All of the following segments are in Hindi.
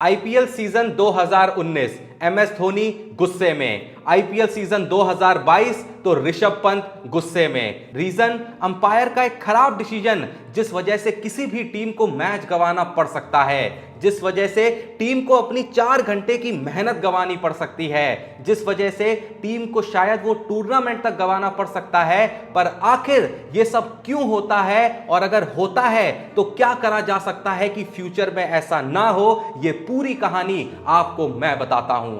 आईपीएल सीजन 2019 एमएस धोनी गुस्से में। आईपीएल सीजन 2022 तो ऋषभ पंत गुस्से में। रीजन अंपायर का एक खराब डिसीजन जिस वजह से किसी भी टीम को मैच गंवाना पड़ सकता है, जिस वजह से टीम को अपनी 4 घंटे की मेहनत गंवानी पड़ सकती है, जिस वजह से टीम को शायद वो टूर्नामेंट तक गंवाना पड़ सकता है। पर आखिर ये सब क्यों होता है और अगर होता है तो क्या करा जा सकता है कि फ्यूचर में ऐसा ना हो, ये पूरी कहानी आपको मैं बताता हूं।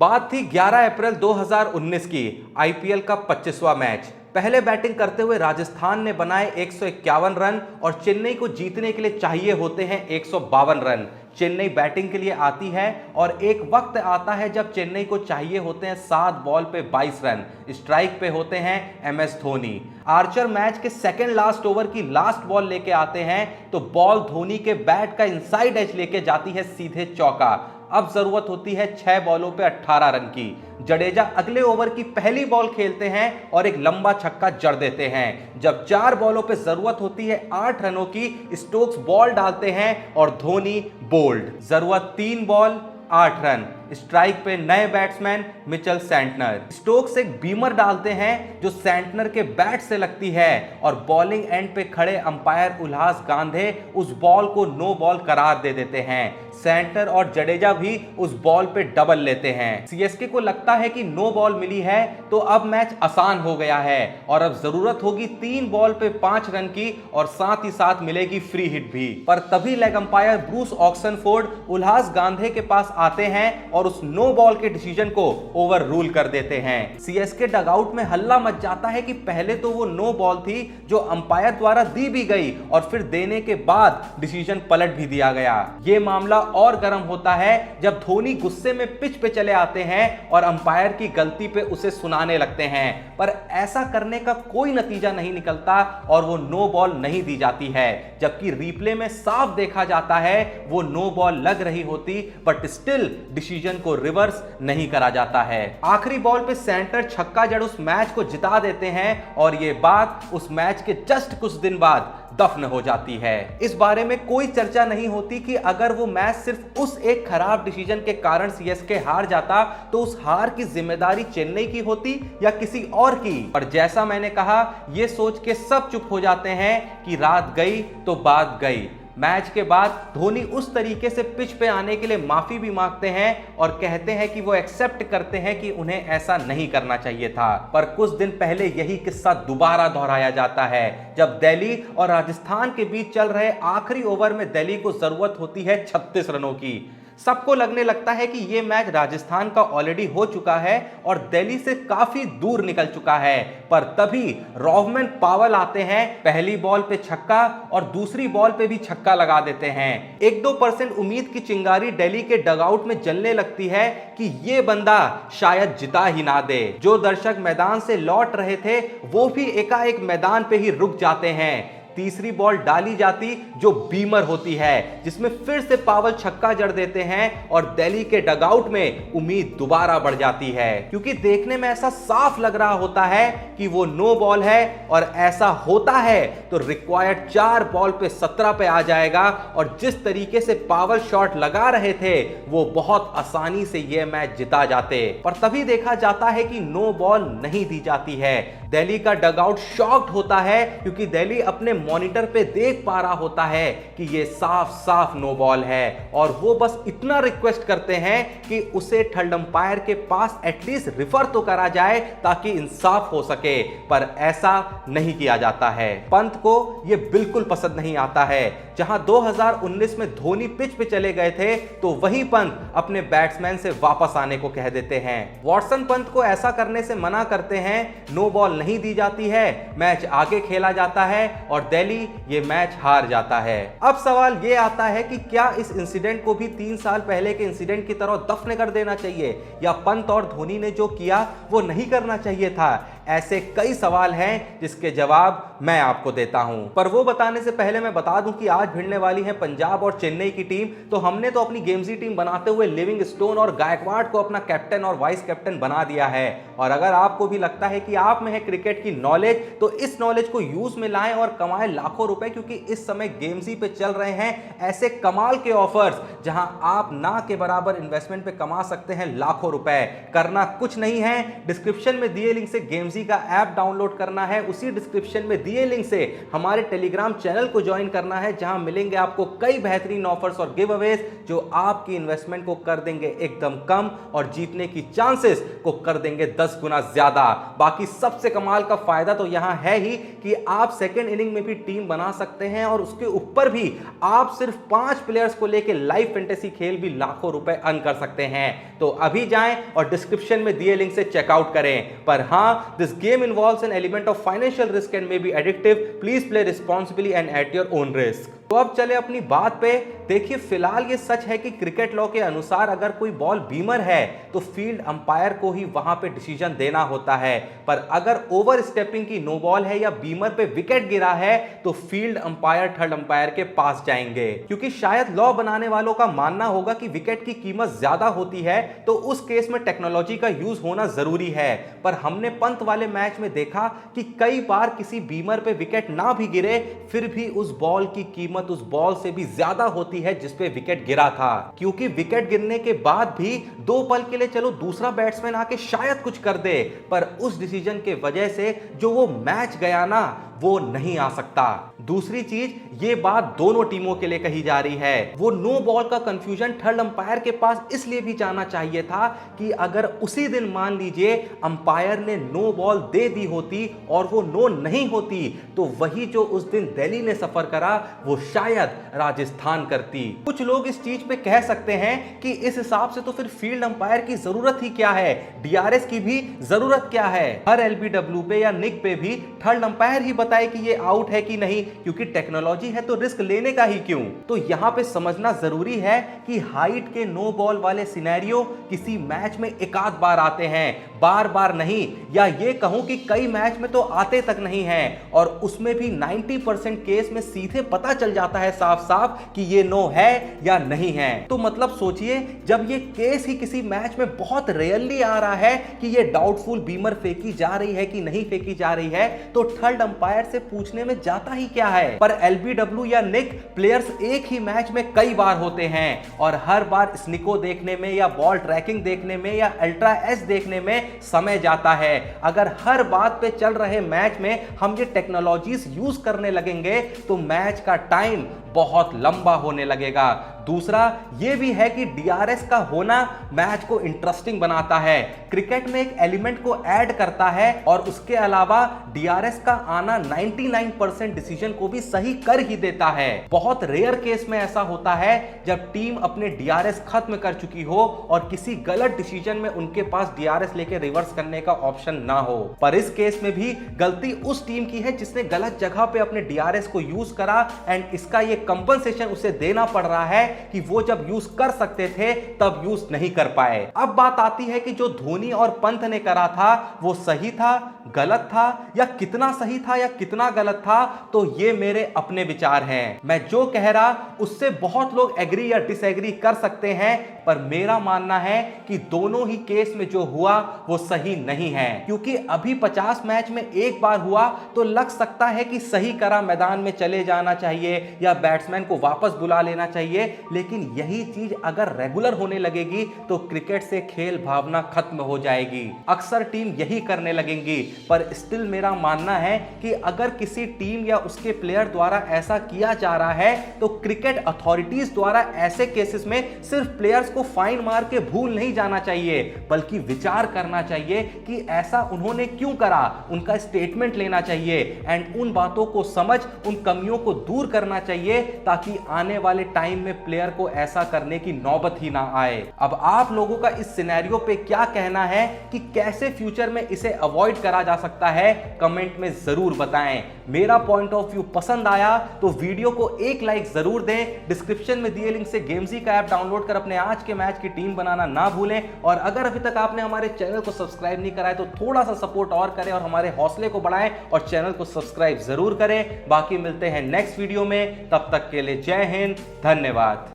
बात थी 11 अप्रैल 2019 की। आईपीएल का 25वां मैच। पहले बैटिंग करते हुए राजस्थान ने बनाए 151 रन और चेन्नई को जीतने के लिए चाहिए होते हैं 152 रन। चेन्नई बैटिंग के लिए आती है और एक वक्त आता है जब चेन्नई को चाहिए होते हैं 7 बॉल पे 22 रन। स्ट्राइक पे होते हैं एमएस धोनी। आर्चर मैच के सेकंड लास्ट ओवर की लास्ट बॉल लेके आते हैं तो बॉल धोनी के बैट का इनसाइड एज लेके जाती है सीधे चौका। अब जरूरत होती है 6 बॉलों पे 18 रन की। जडेजा अगले ओवर की पहली बॉल खेलते हैं और एक लंबा छक्का जड़ देते हैं। जब 4 बॉलों पे जरूरत होती है 8 रनों की, स्टोक्स बॉल डालते हैं और धोनी बोल्ड। जरूरत 3 बॉल 8 रन। स्ट्राइक पे नए बैट्समैन मिचेल सेंटनर। स्टोक्स एक बीमर डालते हैं जो सेंटनर के बैट से लगती है और बॉलिंग एंड पे खड़े अंपायर उल्लास गांधे उस बॉल को नो बॉल करार दे देते हैं। सेंटनर और जडेजा भी उस बॉल पे डबल लेते हैं। सीएसके को लगता है कि नो बॉल मिली है तो अब मैच आसान हो गया है और अब जरूरत होगी 3 बॉल पे 5 रन की और साथ ही साथ मिलेगी फ्री हिट भी। पर तभी लेग अंपायर ब्रूस ऑक्सनफोर्ड उल्लास गांधे के पास आते हैं और उस नो बॉल के डिसीजन को ओवर रूल कर देते हैं। सीएसके डगआउट में हल्ला मच जाता है कि पहले तो वो नो बॉल थी जो अंपायर द्वारा दी भी गई और फिर देने के बाद डिसीजन पलट भी दिया गया। ये मामला और गर्म होता है जब धोनी गुस्से में पिच पे चले आते हैं और अंपायर की गलती पे उसे सुनाने लगते हैं। पर ऐसा करने का कोई नतीजा नहीं निकलता और वो नो बॉल नहीं दी जाती है, जबकि रिप्ले में साफ देखा जाता है वो नो बॉल लग रही होती, बट स्टिल डिसीजन को रिवर्स नहीं करा जाता है। आखिरी बॉल पे सेंटर छक्का जड़ उस मैच को जिता देते हैं और ये बात उस मैच के जस्ट कुछ दिन बाद दफन हो जाती है। इस बारे में कोई चर्चा नहीं होती कि अगर वो मैच सिर्फ उस एक खराब डिसीजन के कारण सीएसके हार जाता तो उस हार की जिम्मेदारी चेन्नई की होती या किसी और की। पर जैसा मैंने कहा, ये सोच के सब चुप हो जाते हैं कि रात गई तो बात गई। मैच के बाद धोनी उस तरीके से पिच पे आने के लिए माफी भी मांगते हैं और कहते हैं कि वो एक्सेप्ट करते हैं कि उन्हें ऐसा नहीं करना चाहिए था। पर कुछ दिन पहले यही किस्सा दोबारा दोहराया जाता है जब दिल्ली और राजस्थान के बीच चल रहे आखिरी ओवर में दिल्ली को जरूरत होती है 36 रनों की। सबको लगने लगता है कि यह मैच राजस्थान का ऑलरेडी हो चुका है और दिल्ली से काफी दूर निकल चुका है। पर तभी रोहमन पावल आते हैं, पहली बॉल पे छक्का और दूसरी बॉल पे भी छक्का लगा देते हैं। 1-2% उम्मीद की चिंगारी दिल्ली के डगआउट में जलने लगती है कि ये बंदा शायद जिता ही ना दे। जो दर्शक मैदान से लौट रहे थे वो भी एकाएक मैदान पे ही रुक जाते हैं। तीसरी बॉल डाली जाती जो बीमर होती है, जिसमें फिर से पावल छक्का जड़ देते हैं और दिल्ली के डगआउट में उम्मीद दोबारा बढ़ जाती है, क्योंकि देखने में ऐसा साफ लग रहा होता है कि वो नो बॉल है और ऐसा होता है तो रिक्वायर्ड 4 बॉल पे 17 पे आ जाएगा और जिस तरीके से पावल शॉट लगा रहे थे वो बहुत आसानी से ये मैच जिता जाते। पर तभी देखा जाता है कि नो बॉल नहीं दी जाती है। दिल्ली का डगआउट शॉक्ड होता है क्योंकि दिल्ली अपने मॉनिटर पे देख पा रहा होता है कि ये साफ साफ नो बॉल है और वो बस इतना रिक्वेस्ट करते हैं कि उसे थर्ड अंपायर के पास एटलीस्ट रिफर तो करा जाए ताकि इंसाफ हो सके। पर ऐसा नहीं किया जाता है। पंत को ये बिल्कुल पसंद नहीं आता है। जहां 2019 में धोनी पिच पे चले गए थे तो वही पंत अपने बैट्समैन से वापस आने को कह देते हैं। वॉटसन पंत को ऐसा करने से मना करते हैं, नो बॉल नहीं दी जाती है, मैच आगे खेला जाता है और दिल्ली ये मैच हार जाता है। अब सवाल ये आता है कि क्या इस इंसिडेंट को भी 3 साल पहले के इंसिडेंट की तरह दफन कर देना चाहिए या पंत और धोनी ने जो किया वो नहीं करना चाहिए था। ऐसे कई सवाल हैं जिसके जवाब मैं आपको देता हूं। पर वो बताने से पहले मैं बता दूं कि आज भिड़ने वाली है पंजाब और चेन्नई की टीम। तो हमने तो अपनी गेम्जी टीम बनाते हुए लिविंगस्टोन और गायकवाड को अपना कैप्टन और वाइस कैप्टन बना दिया है और अगर आपको भी लगता है कि आप में है क्रिकेट की नॉलेज, तो इस नॉलेज को यूज में लाएं और कमाएं लाखों रुपए, क्योंकि इस समय गेम्सी पे चल रहे हैं ऐसे कमाल के ऑफर्स जहां आप ना के बराबर इन्वेस्टमेंट पे कमा सकते हैं लाखों रुपए। करना कुछ नहीं है, डिस्क्रिप्शन में दिए लिंक से गेम्सी का ऐप डाउनलोड करना है, उसी डिस्क्रिप्शन में दिए लिंक से हमारे टेलीग्राम चैनल को ज्वाइन करना है, जहां मिलेंगे आपको कई बेहतरीन ऑफर्स और गिव अवेज जो आपकी इन्वेस्टमेंट को कर देंगे एकदम कम और जीतने की चांसेस को कर देंगे 10 गुना ज्यादा। बाकी सबसे कमाल का फायदा तो यहां है ही कि आप सेकेंड इनिंग में भी टीम बना सकते हैं और उसके ऊपर भी आप सिर्फ 5 प्लेयर्स को लेकर लाइव फैंटेसी खेल भी लाखों रुपए अर्न कर सकते हैं। तो अभी जाएं और डिस्क्रिप्शन में दिए लिंक से चेकआउट करें। पर हां, this game involves an element of financial risk and may be addictive, please play responsibly and at your own risk. तो अब चले अपनी बात पे। देखिए, फिलहाल ये सच है कि क्रिकेट लॉ के अनुसार अगर कोई बॉल बीमर है तो फील्ड अंपायर को ही वहां पे डिसीजन देना होता है, पर अगर ओवर स्टेपिंग की नो बॉल है या बीमर पे विकेट गिरा है तो फील्ड अंपायर थर्ड अंपायर के पास जाएंगे, क्योंकि शायद लॉ बनाने वालों का मानना होगा कि विकेट की कीमत ज्यादा होती है, तो उस केस में टेक्नोलॉजी का यूज होना जरूरी है। पर हमने पंत वाले मैच में देखा कि कई बार किसी बीमर पे विकेट ना भी गिरे फिर भी उस बॉल की कीमत उस बॉल से भी ज्यादा होती है जिसपे विकेट गिरा था, क्योंकि विकेट गिरने के बाद भी 2 पल के लिए चलो दूसरा बैट्समैन आके शायद कुछ कर दे, पर उस डिसीजन के वजह से जो वो मैच गया ना, वो नहीं आ सकता। दूसरी चीज, ये बात दोनों टीमों के लिए कही जा रही है, वो नो बॉल का कंफ्यूजन थर्ड अंपायर के पास इसलिए भी जाना चाहिए था कि अगर उसी दिन मान लीजिए अंपायर ने नो बॉल दे दी होती और वो नो नहीं होती, तो वही जो उस दिन दिल्ली ने सफर करा वो शायद राजस्थान करती। कुछ लोग इस चीज पे कह सकते हैं कि इस हिसाब से तो फिर फील्ड अंपायर की जरूरत ही क्या है, डीआरएस की भी जरूरत क्या है, हर एलबीडब्ल्यू पे या निक पे भी थर्ड अंपायर ही बताए कि ये आउट है कि नहीं, क्योंकि टेक्नोलॉजी है तो रिस्क लेने का ही क्यों। तो यहां पे समझना जरूरी है कि हाइट के नो बॉल वाले सिनेरियो किसी मैच में एक आध बार आते हैं, बार बार नहीं, या ये कहूं कि कई मैच में तो आते तक नहीं हैं, और उसमें भी 90% केस में सीधे पता चल जाता है साफ साफ कि ये नो है या नहीं है। तो मतलब सोचिए, जब ये केस ही किसी मैच में बहुत रेयरली आ रहा है कि ये डाउटफुल बीमर फेंकी जा रही है कि नहीं फेंकी जा रही है, तो थर्ड अंपायर से पूछने में जाता ही क्या है। पर एलबीडब्ल्यू या निक प्लेयर्स एक ही मैच में कई बार होते हैं और हर बार स्निको देखने में या बॉल ट्रैकिंग देखने में या अल्ट्रा एस देखने में समय जाता है। अगर हर बात पे चल रहे मैच में हम ये टेक्नोलॉजीज यूज करने लगेंगे तो मैच का टाइम बहुत लंबा होने लगेगा। दूसरा ये भी है कि डीआरएस का होना मैच को इंटरेस्टिंग बनाता है, क्रिकेट में एक एलिमेंट को ऐड करता है, और उसके अलावा डीआरएस का आना 99% डिसीजन को भी सही कर ही देता है। बहुत रेयर केस में ऐसा होता है जब टीम अपने डीआरएस खत्म कर चुकी हो और किसी गलत डिसीजन में उनके पास डीआरएस लेके रिवर्स करने का ऑप्शन ना हो, पर इस केस में भी गलती उस टीम की है जिसने गलत जगह पे अपने डीआरएस को यूज करा, एंड इसका ये कंपनसेशन उसे देना पड़ रहा है कि वो जब यूज कर सकते थे तब यूज नहीं कर पाए। अब बात आती है कि जो धोनी और पंत ने करा था वो सही था, गलत था, या कितना सही था या कितना गलत था, तो ये मेरे अपने विचार हैं। मैं जो कह रहा उससे बहुत लोग एग्री या डिसएग्री कर सकते हैं, पर मेरा मानना है कि दोनों ही केस में जो हुआ वो सही नहीं है, क्योंकि अभी 50 मैच में एक बार हुआ तो लग सकता है कि सही करा, मैदान में चले जाना चाहिए या बैट्समैन को वापस बुला लेना चाहिए, लेकिन यही चीज अगर रेगुलर होने लगेगी तो क्रिकेट से खेल भावना खत्म हो जाएगी। अक्सर टीम यही करने लगेंगी, पर स्टिल मेरा मानना है कि अगर किसी टीम या उसके प्लेयर द्वारा ऐसा किया जा रहा है तो क्रिकेट अथॉरिटीज द्वारा ऐसे केसेस में सिर्फ प्लेयर्स को फाइन मार के भूल नहीं जाना चाहिए, बल्कि विचार करना चाहिए कि ऐसा उन्होंने क्यों करा, उनका स्टेटमेंट लेना चाहिए, एंड उन बातों को समझ उन कमियों को दूर करना चाहिए ताकि आने वाले टाइम में प्लेयर को ऐसा करने की नौबत ही ना आए। अब आप लोगों का इस सिनेरियो पे क्या कहना है कि कैसे फ्यूचर में इसे अवॉइड करा जा सकता है, कमेंट में जरूर बताएं। मेरा पॉइंट ऑफ व्यू पसंद आया तो वीडियो को एक लाइक जरूर दें। डिस्क्रिप्शन में दिए लिंक से गेम्सी का ऐप डाउनलोड कर अपने आज के मैच की टीम बनाना ना भूलें, और अगर अभी तक आपने हमारे चैनल को सब्सक्राइब नहीं करा है तो थोड़ा सा सपोर्ट और करें और हमारे हौसले को बढ़ाएं और चैनल को सब्सक्राइब जरूर करें। बाकी मिलते हैं नेक्स्ट वीडियो में, तब तक के लिए जय हिंद, धन्यवाद।